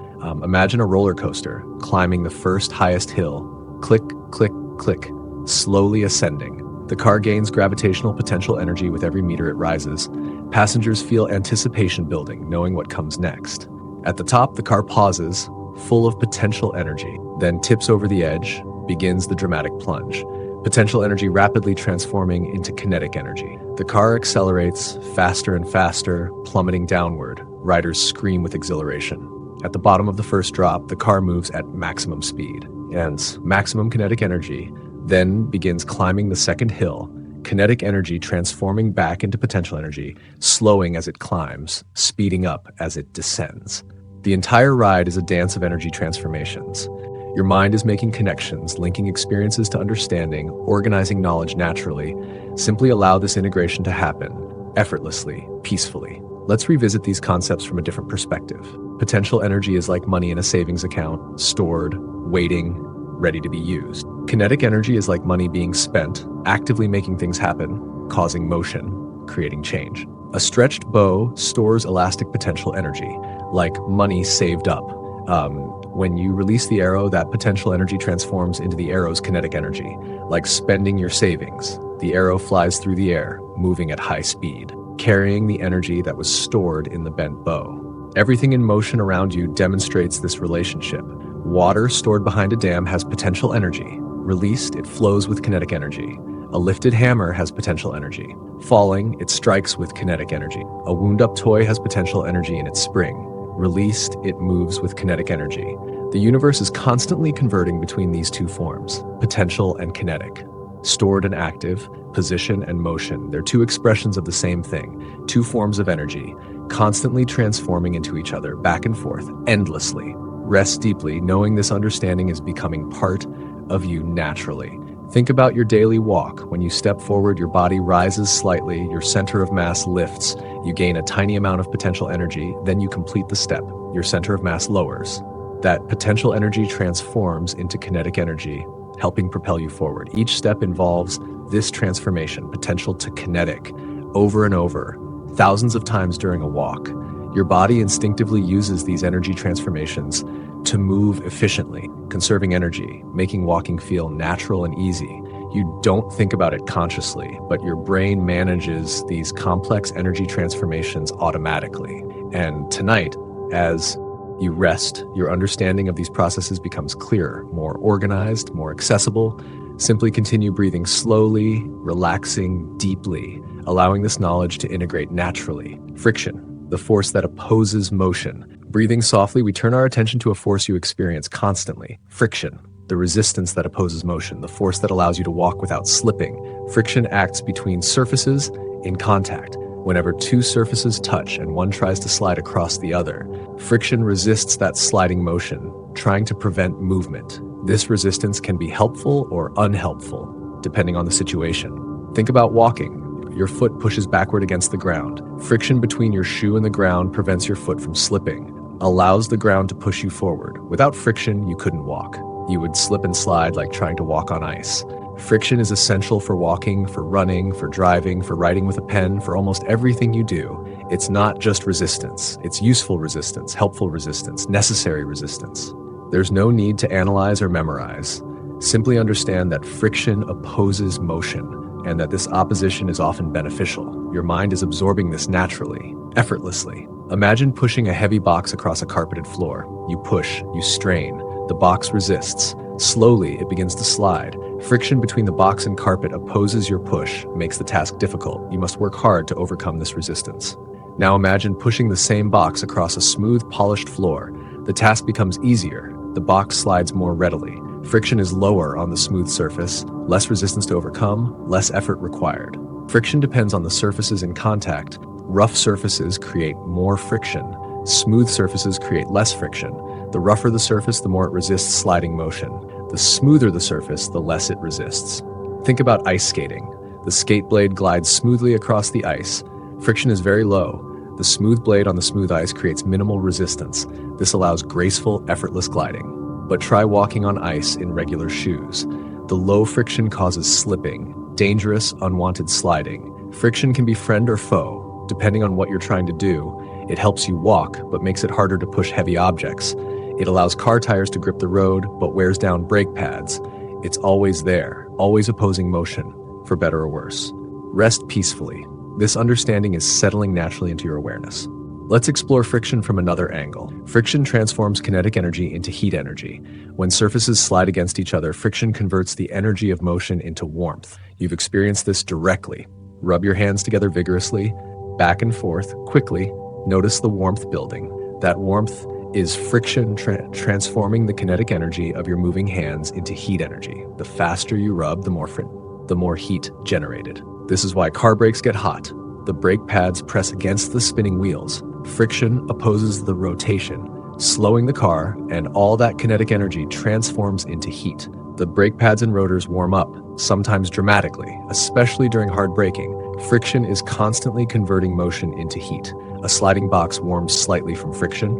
S1: Imagine a roller coaster climbing the first highest hill, click, click, click, slowly ascending. The car gains gravitational potential energy with every meter it rises. Passengers feel anticipation building, knowing what comes next. At the top, the car pauses, full of potential energy, then tips over the edge, begins the dramatic plunge. Potential energy rapidly transforming into kinetic energy. The car accelerates faster and faster, plummeting downward. Riders scream with exhilaration. At the bottom of the first drop, the car moves at maximum speed, and maximum kinetic energy then begins climbing the second hill, kinetic energy transforming back into potential energy, slowing as it climbs, speeding up as it descends. The entire ride is a dance of energy transformations. Your mind is making connections, linking experiences to understanding, organizing knowledge naturally. Simply allow this integration to happen, effortlessly, peacefully. Let's revisit these concepts from a different perspective. Potential energy is like money in a savings account, stored, waiting, ready to be used. Kinetic energy is like money being spent, actively making things happen, causing motion, creating change. A stretched bow stores elastic potential energy, like money saved up. When you release the arrow, that potential energy transforms into the arrow's kinetic energy, like spending your savings. The arrow flies through the air, moving at high speed, carrying the energy that was stored in the bent bow. Everything in motion around you demonstrates this relationship. Water stored behind a dam has potential energy. Released, it flows with kinetic energy. A lifted hammer has potential energy. Falling, it strikes with kinetic energy. A wound-up toy has potential energy in its spring. Released, it moves with kinetic energy. The universe is constantly converting between these two forms, potential and kinetic. Stored and active, position and motion. They're two expressions of the same thing, two forms of energy, constantly transforming into each other, back and forth, endlessly. Rest deeply, knowing this understanding is becoming part of you naturally. Think about your daily walk. When you step forward, your body rises slightly, your center of mass lifts, you gain a tiny amount of potential energy, then you complete the step. Your center of mass lowers. That potential energy transforms into kinetic energy, helping propel you forward. Each step involves this transformation, potential to kinetic, over and over, thousands of times during a walk. Your body instinctively uses these energy transformations to move efficiently, conserving energy, making walking feel natural and easy. You don't think about it consciously, but your brain manages these complex energy transformations automatically. And tonight, as you rest, your understanding of these processes becomes clearer, more organized, more accessible. Simply continue breathing slowly, relaxing deeply, allowing this knowledge to integrate naturally. Friction, the force that opposes motion. Breathing softly, we turn our attention to a force you experience constantly. Friction, the resistance that opposes motion, the force that allows you to walk without slipping. Friction acts between surfaces in contact. Whenever two surfaces touch and one tries to slide across the other, friction resists that sliding motion, trying to prevent movement. This resistance can be helpful or unhelpful, depending on the situation. Think about walking. Your foot pushes backward against the ground. Friction between your shoe and the ground prevents your foot from slipping, allows the ground to push you forward. Without friction, you couldn't walk. You would slip and slide like trying to walk on ice. Friction is essential for walking, for running, for driving, for writing with a pen, for almost everything you do. It's not just resistance. It's useful resistance, helpful resistance, necessary resistance. There's no need to analyze or memorize. Simply understand that friction opposes motion, and that this opposition is often beneficial. Your mind is absorbing this naturally, effortlessly. Imagine pushing a heavy box across a carpeted floor. You push, you strain, the box resists. Slowly, it begins to slide. Friction between the box and carpet opposes your push, makes the task difficult. You must work hard to overcome this resistance. Now imagine pushing the same box across a smooth, polished floor. The task becomes easier. The box slides more readily. Friction is lower on the smooth surface, less resistance to overcome, less effort required. Friction depends on the surfaces in contact. Rough surfaces create more friction. Smooth surfaces create less friction. The rougher the surface, the more it resists sliding motion. The smoother the surface, the less it resists. Think about ice skating. The skate blade glides smoothly across the ice. Friction is very low. The smooth blade on the smooth ice creates minimal resistance. This allows graceful, effortless gliding. But try walking on ice in regular shoes. The low friction causes slipping, dangerous, unwanted sliding. Friction can be friend or foe, depending on what you're trying to do. It helps you walk, but makes it harder to push heavy objects. It allows car tires to grip the road, but wears down brake pads. It's always there, always opposing motion, for better or worse. Rest peacefully. This understanding is settling naturally into your awareness. Let's explore friction from another angle. Friction transforms kinetic energy into heat energy. When surfaces slide against each other, friction converts the energy of motion into warmth. You've experienced this directly. Rub your hands together vigorously, back and forth, quickly. Notice the warmth building. That warmth is friction transforming the kinetic energy of your moving hands into heat energy. The faster you rub, the more heat generated. This is why car brakes get hot. The brake pads press against the spinning wheels. Friction opposes the rotation, slowing the car, and all that kinetic energy transforms into heat. The brake pads and rotors warm up, sometimes dramatically, especially during hard braking. Friction is constantly converting motion into heat. A sliding box warms slightly from friction.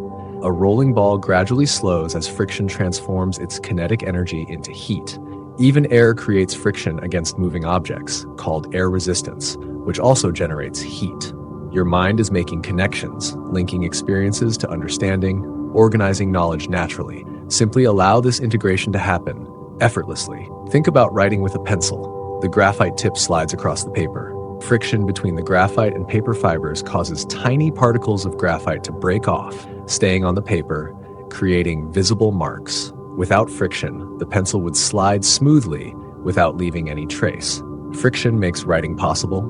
S1: A rolling ball gradually slows as friction transforms its kinetic energy into heat. Even air creates friction against moving objects, called air resistance, which also generates heat. Your mind is making connections, linking experiences to understanding, organizing knowledge naturally. Simply allow this integration to happen, effortlessly. Think about writing with a pencil. The graphite tip slides across the paper. Friction between the graphite and paper fibers causes tiny particles of graphite to break off, staying on the paper, creating visible marks. Without friction, the pencil would slide smoothly without leaving any trace. Friction makes writing possible,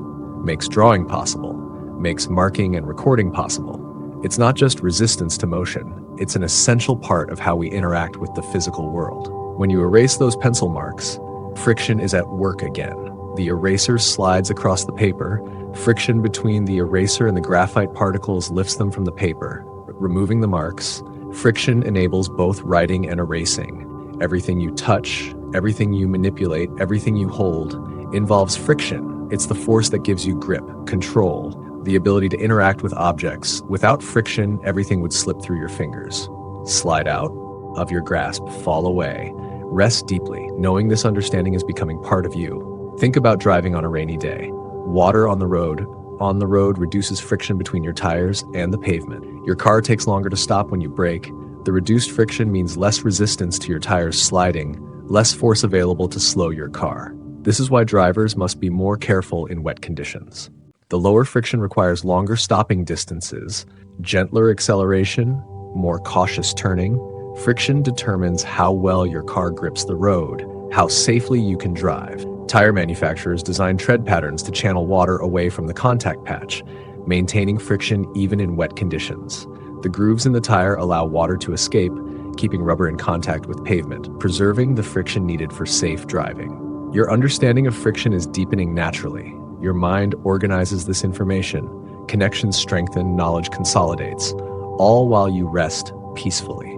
S1: makes drawing possible, makes marking and recording possible. It's not just resistance to motion, it's an essential part of how we interact with the physical world. When you erase those pencil marks, friction is at work again. The eraser slides across the paper. Friction between the eraser and the graphite particles lifts them from the paper, removing the marks. Friction enables both writing and erasing. Everything you touch, everything you manipulate, everything you hold involves friction. It's the force that gives you grip, control, the ability to interact with objects. Without friction, everything would slip through your fingers, slide out of your grasp, fall away. Rest deeply, knowing this understanding is becoming part of you. Think about driving on a rainy day. Water on the road reduces friction between your tires and the pavement. Your car takes longer to stop when you brake. The reduced friction means less resistance to your tires sliding, less force available to slow your car. This is why drivers must be more careful in wet conditions. The lower friction requires longer stopping distances, gentler acceleration, more cautious turning. Friction determines how well your car grips the road, how safely you can drive. Tire manufacturers design tread patterns to channel water away from the contact patch, maintaining friction even in wet conditions. The grooves in the tire allow water to escape, keeping rubber in contact with pavement, preserving the friction needed for safe driving. Your understanding of friction is deepening naturally. Your mind organizes this information. Connections strengthen, knowledge consolidates, all while you rest peacefully.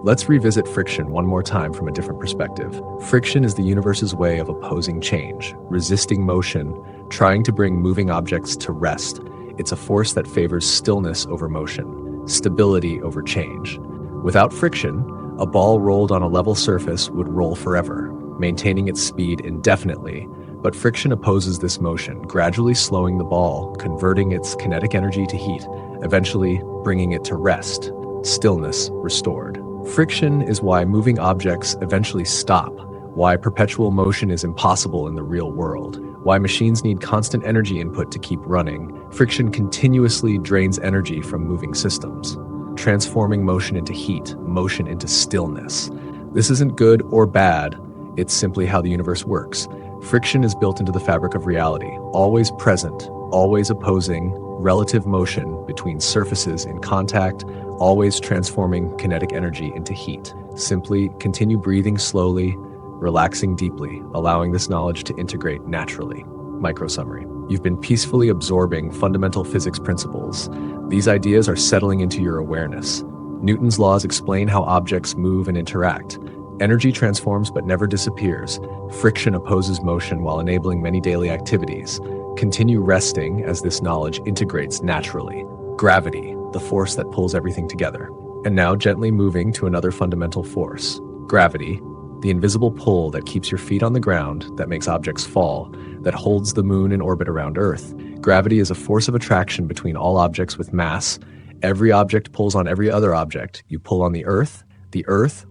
S1: Let's revisit friction one more time from a different perspective. Friction is the universe's way of opposing change, resisting motion, trying to bring moving objects to rest. It's a force that favors stillness over motion, stability over change. Without friction, a ball rolled on a level surface would roll forever, maintaining its speed indefinitely. But friction opposes this motion, gradually slowing the ball, converting its kinetic energy to heat, eventually bringing it to rest, stillness restored. Friction is why moving objects eventually stop, why perpetual motion is impossible in the real world, why machines need constant energy input to keep running. Friction continuously drains energy from moving systems, transforming motion into heat, motion into stillness. This isn't good or bad, it's simply how the universe works. Friction is built into the fabric of reality, always present, always opposing relative motion between surfaces in contact, always transforming kinetic energy into heat. Simply continue breathing slowly, relaxing deeply, allowing this knowledge to integrate naturally. Micro summary. You've been peacefully absorbing fundamental physics principles. These ideas are settling into your awareness. Newton's laws explain how objects move and interact. Energy transforms but never disappears. Friction opposes motion while enabling many daily activities. Continue resting as this knowledge integrates naturally. Gravity, the force that pulls everything together. And now gently moving to another fundamental force. Gravity, the invisible pull that keeps your feet on the ground, that makes objects fall, that holds the moon in orbit around Earth. Gravity is a force of attraction between all objects with mass. Every object pulls on every other object. You pull on the Earth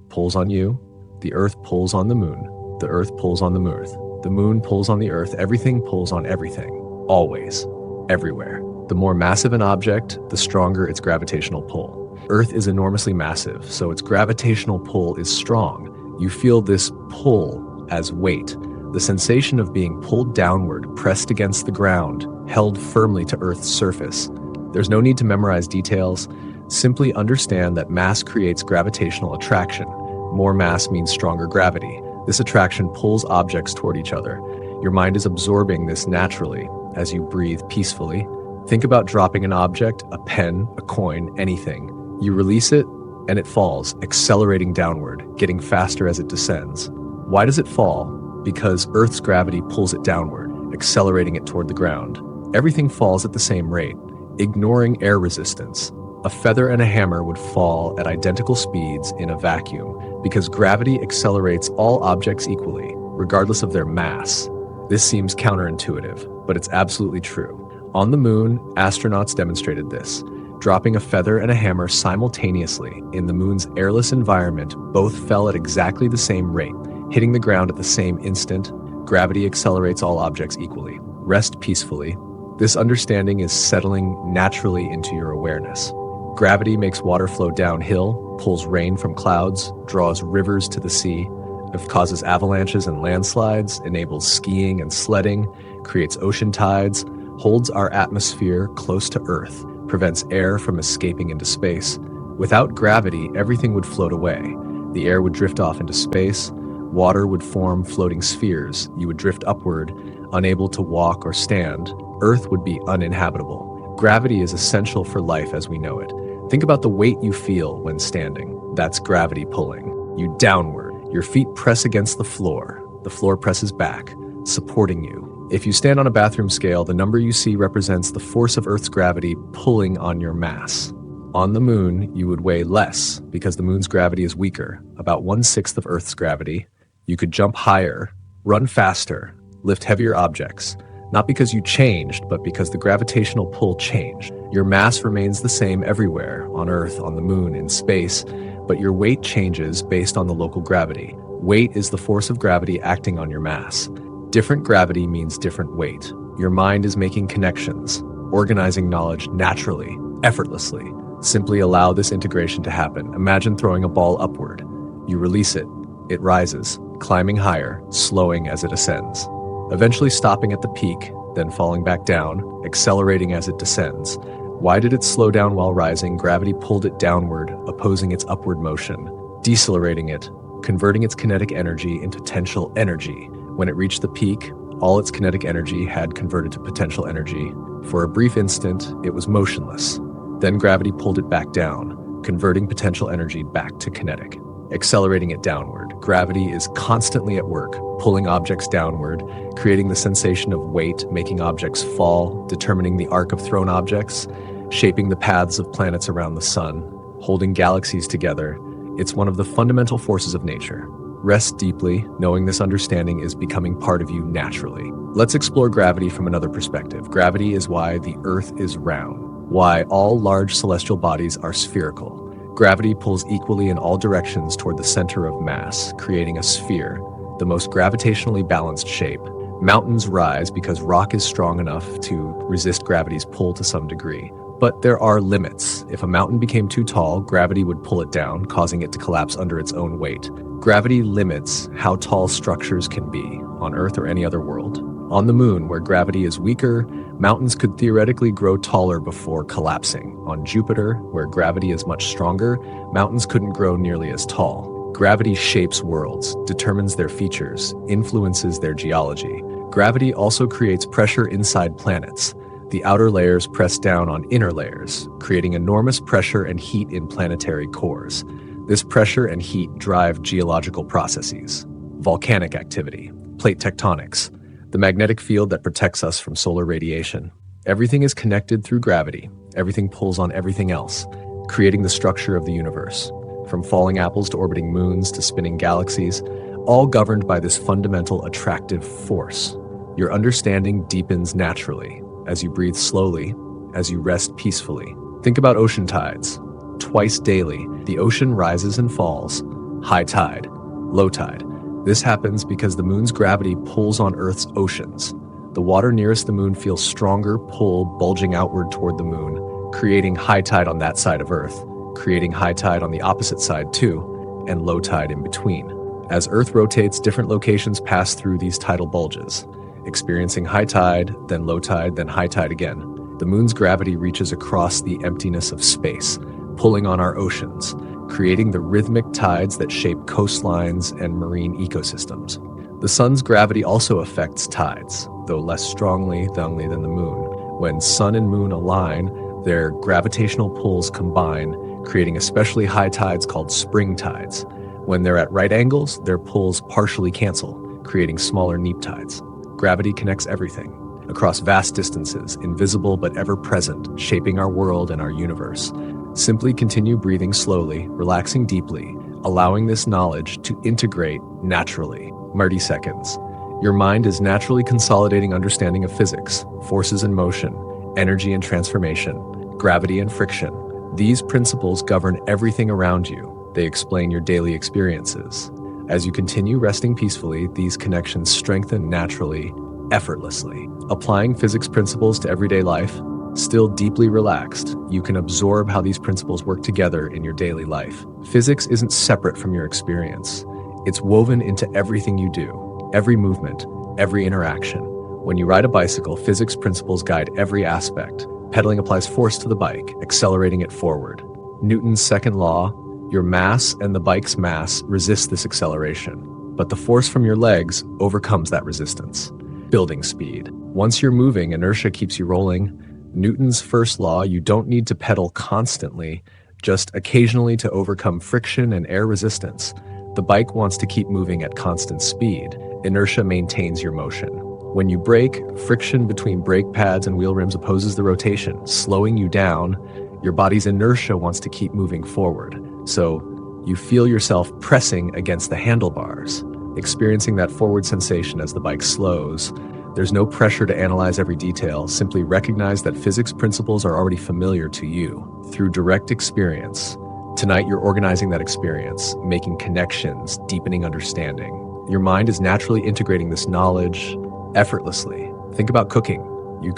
S1: pulls on you, the Earth pulls on the moon, the Earth pulls on the moon, the moon pulls on the Earth, everything pulls on everything, always, everywhere. The more massive an object, the stronger its gravitational pull. Earth is enormously massive, so its gravitational pull is strong. You feel this pull as weight, the sensation of being pulled downward, pressed against the ground, held firmly to Earth's surface. There's no need to memorize details. Simply understand that mass creates gravitational attraction. More mass means stronger gravity. This attraction pulls objects toward each other. Your mind is absorbing this naturally as you breathe peacefully. Think about dropping an object, a pen, a coin, anything. You release it, and it falls, accelerating downward, getting faster as it descends. Why does it fall? Because Earth's gravity pulls it downward, accelerating it toward the ground. Everything falls at the same rate, ignoring air resistance. A feather and a hammer would fall at identical speeds in a vacuum because gravity accelerates all objects equally, regardless of their mass. This seems counterintuitive, but it's absolutely true. On the moon, astronauts demonstrated this. Dropping a feather and a hammer simultaneously in the moon's airless environment, both fell at exactly the same rate, hitting the ground at the same instant. Gravity accelerates all objects equally. Rest peacefully. This understanding is settling naturally into your awareness. Gravity makes water flow downhill, pulls rain from clouds, draws rivers to the sea. It causes avalanches and landslides, enables skiing and sledding, creates ocean tides, holds our atmosphere close to Earth, prevents air from escaping into space. Without gravity, everything would float away. The air would drift off into space. Water would form floating spheres. You would drift upward, unable to walk or stand. Earth would be uninhabitable. Gravity is essential for life as we know it. Think about the weight you feel when standing. That's gravity pulling you downward. Your feet press against the floor. The floor presses back, supporting you. If you stand on a bathroom scale, the number you see represents the force of Earth's gravity pulling on your mass. On the moon, you would weigh less because the moon's gravity is weaker, about 1/6 of Earth's gravity. You could jump higher, run faster, lift heavier objects. Not because you changed, but because the gravitational pull changed. Your mass remains the same everywhere, on Earth, on the moon, in space, but your weight changes based on the local gravity. Weight is the force of gravity acting on your mass. Different gravity means different weight. Your mind is making connections, organizing knowledge naturally, effortlessly. Simply allow this integration to happen. Imagine throwing a ball upward. You release it. It rises, climbing higher, slowing as it ascends. Eventually stopping at the peak, then falling back down, accelerating as it descends. Why did it slow down while rising? Gravity pulled it downward, opposing its upward motion, decelerating it, converting its kinetic energy into potential energy. When it reached the peak, all its kinetic energy had converted to potential energy. For a brief instant, it was motionless. Then gravity pulled it back down, converting potential energy back to kinetic, accelerating it downward. Gravity is constantly at work, pulling objects downward, creating the sensation of weight, making objects fall, determining the arc of thrown objects, shaping the paths of planets around the sun, holding galaxies together. It's one of the fundamental forces of nature. Rest deeply, knowing this understanding is becoming part of you naturally. Let's explore gravity from another perspective. Gravity is why the Earth is round, why all large celestial bodies are spherical. Gravity pulls equally in all directions toward the center of mass, creating a sphere, the most gravitationally balanced shape. Mountains rise because rock is strong enough to resist gravity's pull to some degree. But there are limits. If a mountain became too tall, gravity would pull it down, causing it to collapse under its own weight. Gravity limits how tall structures can be, on Earth or any other world. On the moon, where gravity is weaker, mountains could theoretically grow taller before collapsing. On Jupiter, where gravity is much stronger, mountains couldn't grow nearly as tall. Gravity shapes worlds, determines their features, influences their geology. Gravity also creates pressure inside planets. The outer layers press down on inner layers, creating enormous pressure and heat in planetary cores. This pressure and heat drive geological processes, volcanic activity, plate tectonics, the magnetic field that protects us from solar radiation. Everything is connected through gravity. Everything pulls on everything else, creating the structure of the universe. From falling apples to orbiting moons to spinning galaxies, all governed by this fundamental attractive force. Your understanding deepens naturally as you breathe slowly, as you rest peacefully. Think about ocean tides. Twice daily, the ocean rises and falls. High tide, low tide. This happens because the moon's gravity pulls on Earth's oceans. The water nearest the moon feels stronger pull bulging outward toward the moon, creating high tide on that side of Earth, creating high tide on the opposite side too, and low tide in between. As Earth rotates, different locations pass through these tidal bulges, experiencing high tide, then low tide, then high tide again. The moon's gravity reaches across the emptiness of space, pulling on our oceans, creating the rhythmic tides that shape coastlines and marine ecosystems. The sun's gravity also affects tides, though less strongly than the moon. When sun and moon align, their gravitational pulls combine, creating especially high tides called spring tides. When they're at right angles, their pulls partially cancel, creating smaller neap tides. Gravity connects everything, across vast distances, invisible but ever present, shaping our world and our universe. Simply continue breathing slowly, relaxing deeply, allowing this knowledge to integrate naturally. 30 seconds. Your mind is naturally consolidating understanding of physics, forces in motion, energy and transformation, gravity and friction. These principles govern everything around you. They explain your daily experiences. As you continue resting peacefully, these connections strengthen naturally, effortlessly. Applying physics principles to everyday life, still deeply relaxed, you can absorb how these principles work together in your daily life. Physics isn't separate from your experience. It's woven into everything you do, every movement, every interaction. When you ride a bicycle, physics principles guide every aspect. Pedaling applies force to the bike, accelerating it forward. Newton's second law, your mass and the bike's mass resist this acceleration, but the force from your legs overcomes that resistance. Building speed. Once you're moving, inertia keeps you rolling. Newton's first law, you don't need to pedal constantly, just occasionally to overcome friction and air resistance. The bike wants to keep moving at constant speed. Inertia maintains your motion. When you brake, friction between brake pads and wheel rims opposes the rotation, slowing you down. Your body's inertia wants to keep moving forward. So you feel yourself pressing against the handlebars, experiencing that forward sensation as the bike slows. There's no pressure to analyze every detail. Simply recognize that physics principles are already familiar to you through direct experience. Tonight, you're organizing that experience, making connections, deepening understanding. Your mind is naturally integrating this knowledge effortlessly. Think about cooking. You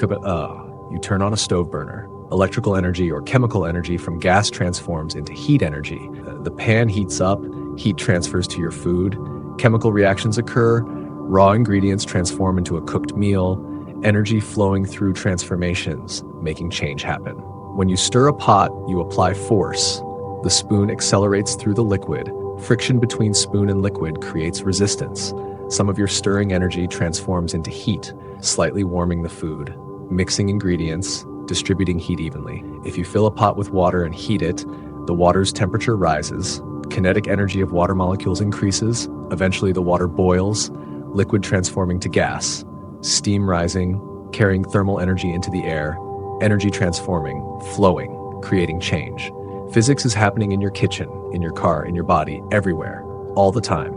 S1: turn on a stove burner. Electrical energy or chemical energy from gas transforms into heat energy. The pan heats up, heat transfers to your food. Chemical reactions occur, raw ingredients transform into a cooked meal, energy flowing through transformations, making change happen. When you stir a pot, you apply force. The spoon accelerates through the liquid. Friction between spoon and liquid creates resistance. Some of your stirring energy transforms into heat, slightly warming the food. Mixing ingredients, distributing heat evenly. If you fill a pot with water and heat it, the water's temperature rises. Kinetic energy of water molecules increases. Eventually the water boils, liquid transforming to gas. Steam rising, carrying thermal energy into the air. Energy transforming, flowing, creating change. Physics is happening in your kitchen, in your car, in your body, everywhere, all the time.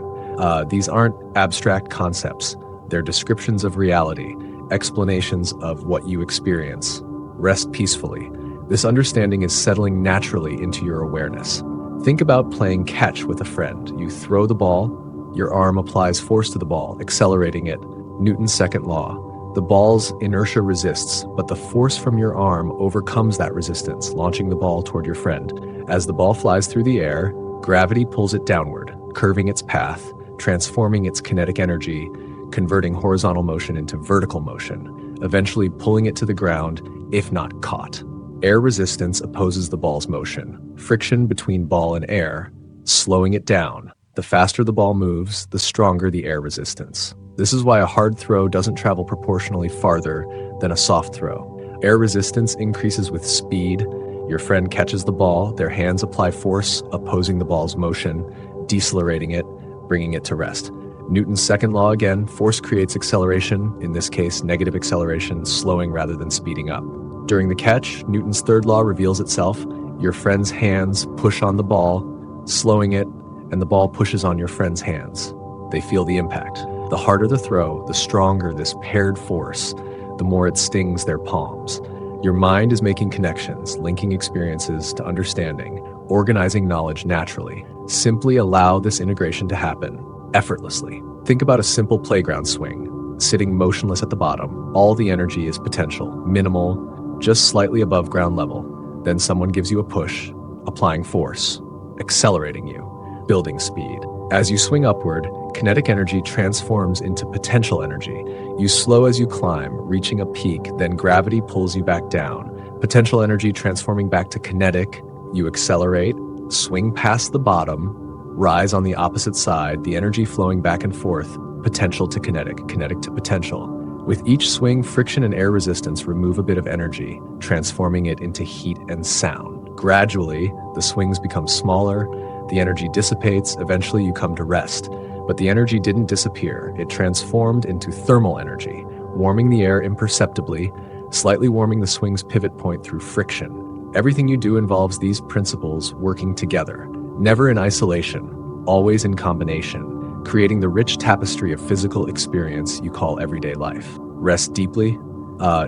S1: These aren't abstract concepts. They're descriptions of reality, explanations of what you experience. Rest peacefully. This understanding is settling naturally into your awareness. Think about playing catch with a friend. You throw the ball, your arm applies force to the ball, accelerating it. Newton's second law. The ball's inertia resists, but the force from your arm overcomes that resistance, launching the ball toward your friend. As the ball flies through the air, gravity pulls it downward, curving its path, transforming its kinetic energy, converting horizontal motion into vertical motion, eventually pulling it to the ground, if not caught. Air resistance opposes the ball's motion, friction between ball and air, slowing it down. The faster the ball moves, the stronger the air resistance. This is why a hard throw doesn't travel proportionally farther than a soft throw. Air resistance increases with speed. Your friend catches the ball, their hands apply force, opposing the ball's motion, decelerating it, bringing it to rest. Newton's second law again, force creates acceleration, in this case negative acceleration, slowing rather than speeding up. During the catch, Newton's third law reveals itself. Your friend's hands push on the ball, slowing it, and the ball pushes on your friend's hands. They feel the impact. The harder the throw, the stronger this paired force, the more it stings their palms. Your mind is making connections, linking experiences to understanding, organizing knowledge naturally. Simply allow this integration to happen effortlessly. Think about a simple playground swing. sitting motionless at the bottom. All the energy is potential, minimal, just slightly above ground level. Then someone gives you a push, applying force, accelerating you, building speed. As you swing upward, kinetic energy transforms into potential energy. You slow as you climb, reaching a peak, then gravity pulls you back down. Potential energy transforming back to kinetic, you accelerate, swing past the bottom, rise on the opposite side, the energy flowing back and forth, potential to kinetic, kinetic to potential. With each swing, friction and air resistance remove a bit of energy, transforming it into heat and sound. Gradually, the swings become smaller, the energy dissipates, eventually you come to rest. But the energy didn't disappear, it transformed into thermal energy, warming the air imperceptibly, slightly warming the swing's pivot point through friction. Everything you do involves these principles working together, never in isolation, always in combination, creating the rich tapestry of physical experience you call everyday life. Rest deeply.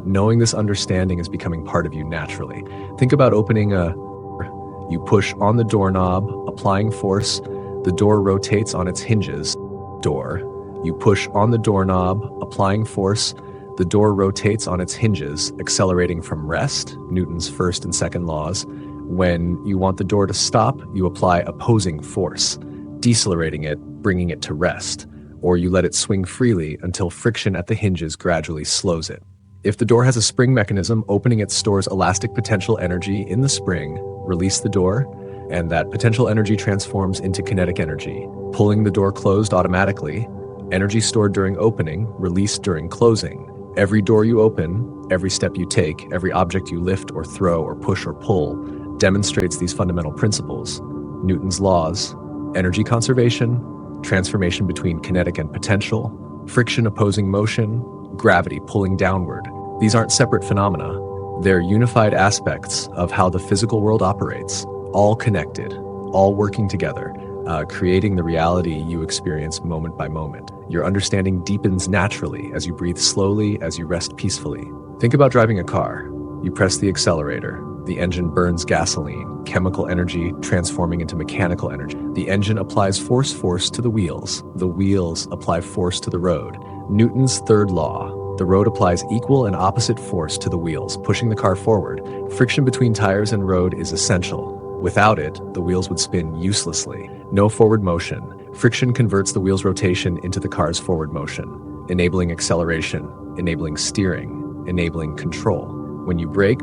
S1: Knowing this understanding is becoming part of you naturally. Think about opening you push on the doorknob, applying force, the door rotates on its hinges. Door. You push on the doorknob, applying force, the door rotates on its hinges, accelerating from rest, Newton's first and second laws. When you want the door to stop, you apply opposing force, decelerating it, bringing it to rest, or you let it swing freely until friction at the hinges gradually slows it. If the door has a spring mechanism, opening it stores elastic potential energy in the spring, release the door, and that potential energy transforms into kinetic energy, pulling the door closed automatically, energy stored during opening, released during closing. Every door you open, every step you take, every object you lift or throw or push or pull demonstrates these fundamental principles. Newton's laws, energy conservation, transformation between kinetic and potential, friction opposing motion, gravity pulling downward. These aren't separate phenomena. They're unified aspects of how the physical world operates, all connected, all working together, creating the reality you experience moment by moment. Your understanding deepens naturally as you breathe slowly, as you rest peacefully. Think about driving a car. You press the accelerator. The engine burns gasoline, chemical energy transforming into mechanical energy. The engine applies force to the wheels. The wheels apply force to the road. Newton's third law. The road applies equal and opposite force to the wheels, pushing the car forward. Friction between tires and road is essential. Without it, the wheels would spin uselessly. No forward motion. Friction converts the wheel's rotation into the car's forward motion, enabling acceleration, enabling steering, enabling control. When you brake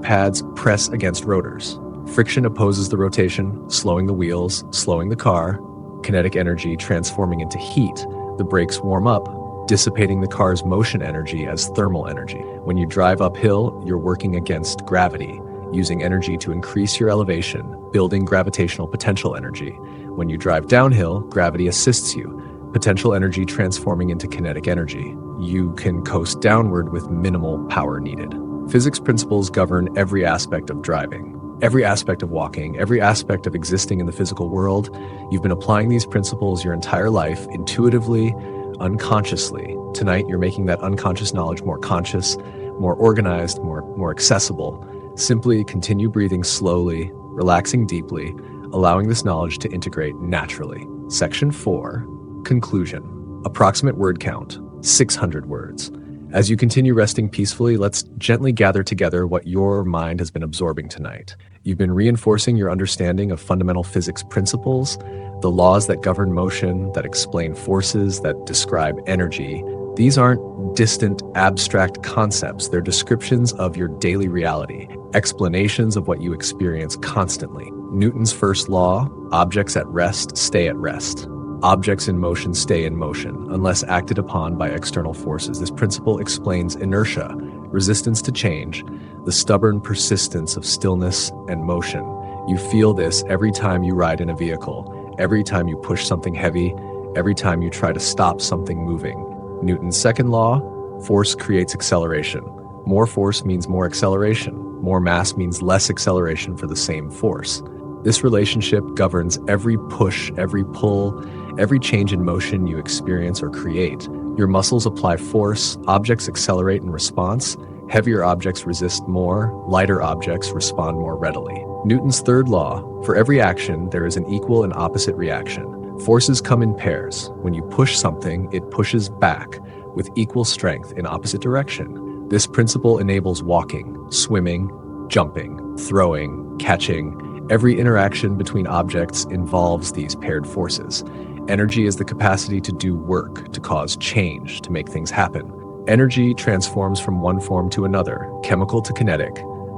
S1: pads press against rotors. Friction opposes the rotation, slowing the wheels, slowing the car. Kinetic energy transforming into heat. The brakes warm up, dissipating the car's motion energy as thermal energy. When you drive uphill, you're working against gravity, using energy to increase your elevation, building gravitational potential energy. When you drive downhill, gravity assists you, potential energy transforming into kinetic energy. You can coast downward with minimal power needed. Physics principles govern every aspect of driving, every aspect of walking, every aspect of existing in the physical world. You've been applying these principles your entire life, intuitively, unconsciously. Tonight, you're making that unconscious knowledge more conscious, more organized, more accessible. Simply continue breathing slowly, relaxing deeply, allowing this knowledge to integrate naturally. Section 4, Conclusion. Approximate word count, 600 words. As you continue resting peacefully, let's gently gather together what your mind has been absorbing tonight. You've been reinforcing your understanding of fundamental physics principles, the laws that govern motion, that explain forces, that describe energy. These aren't distant, abstract concepts. They're descriptions of your daily reality, explanations of what you experience constantly. Newton's first law, objects at rest stay at rest. Objects in motion stay in motion, unless acted upon by external forces. This principle explains inertia, resistance to change, the stubborn persistence of stillness and motion. You feel this every time you ride in a vehicle, every time you push something heavy, every time you try to stop something moving. Newton's second law, force creates acceleration. More force means more acceleration. More mass means less acceleration for the same force. This relationship governs every push, every pull, every change in motion you experience or create. Your muscles apply force, objects accelerate in response, heavier objects resist more, lighter objects respond more readily. Newton's third law, for every action, there is an equal and opposite reaction. Forces come in pairs. When you push something, it pushes back. with equal strength in opposite direction. This principle enables walking, swimming, jumping, throwing, catching. Every interaction between objects involves these paired forces. Energy is the capacity to do work, to cause change, to make things happen. Energy transforms from one form to another, chemical to kinetic,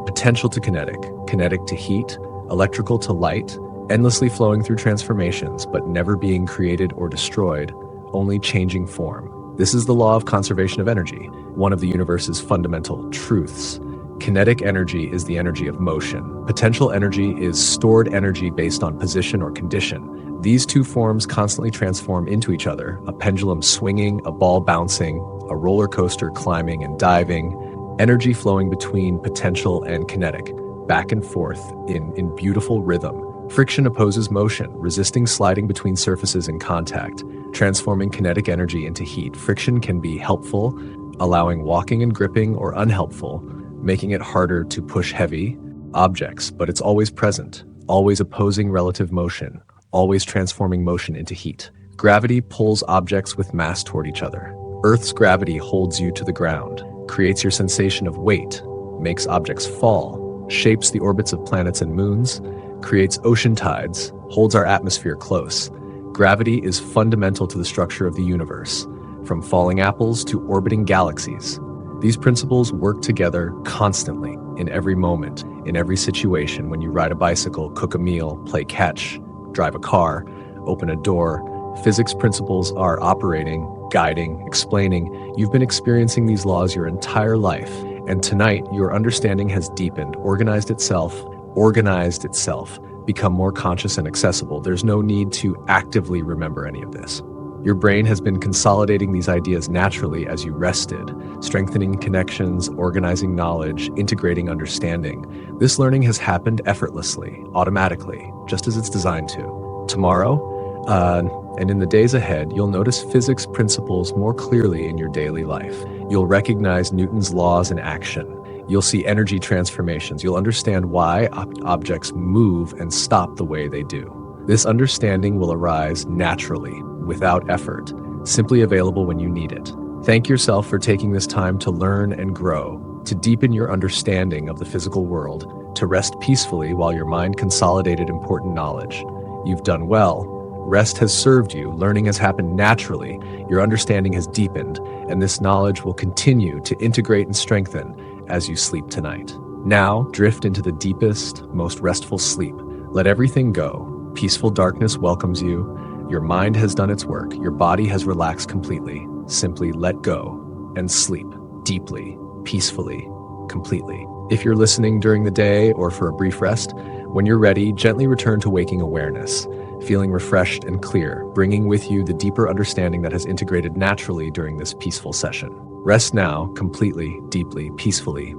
S1: potential to kinetic, kinetic to heat, electrical to light, endlessly flowing through transformations, but never being created or destroyed, only changing form. This is the law of conservation of energy, one of the universe's fundamental truths. Kinetic energy is the energy of motion. Potential energy is stored energy based on position or condition. These two forms constantly transform into each other, a pendulum swinging, a ball bouncing, a roller coaster climbing and diving, energy flowing between potential and kinetic, back and forth in beautiful rhythm. Friction opposes motion, resisting sliding between surfaces in contact, transforming kinetic energy into heat. Friction can be helpful, allowing walking and gripping, or unhelpful, making it harder to push heavy objects, but it's always present, always opposing relative motion, always transforming motion into heat. Gravity pulls objects with mass toward each other. Earth's gravity holds you to the ground, creates your sensation of weight, makes objects fall, shapes the orbits of planets and moons, creates ocean tides, holds our atmosphere close. Gravity is fundamental to the structure of the universe, from falling apples to orbiting galaxies. These principles work together constantly, in every moment, in every situation. When you ride a bicycle, cook a meal, play catch, drive a car, open a door, physics principles are operating, guiding, explaining. You've been experiencing these laws your entire life, and tonight your understanding has deepened, organized itself, become more conscious and accessible. There's no need to actively remember any of this. Your brain has been consolidating these ideas naturally as you rested, strengthening connections, organizing knowledge, integrating understanding. This learning has happened effortlessly, automatically, just as it's designed to. Tomorrow, and in the days ahead, you'll notice physics principles more clearly in your daily life. You'll recognize Newton's laws in action. You'll see energy transformations. You'll understand why objects move and stop the way they do. This understanding will arise naturally, without effort, simply available when you need it. Thank yourself for taking this time to learn and grow, to deepen your understanding of the physical world, to rest peacefully while your mind consolidated important knowledge. You've done well. Rest has served you. Learning has happened naturally. Your understanding has deepened, and this knowledge will continue to integrate and strengthen as you sleep tonight. Now, drift into the deepest, most restful sleep. Let everything go. Peaceful darkness welcomes you. Your mind has done its work. Your body has relaxed completely. Simply let go and sleep deeply, peacefully, completely. If you're listening during the day or for a brief rest, when you're ready, gently return to waking awareness, feeling refreshed and clear, bringing with you the deeper understanding that has integrated naturally during this peaceful session. Rest now, completely, deeply, peacefully.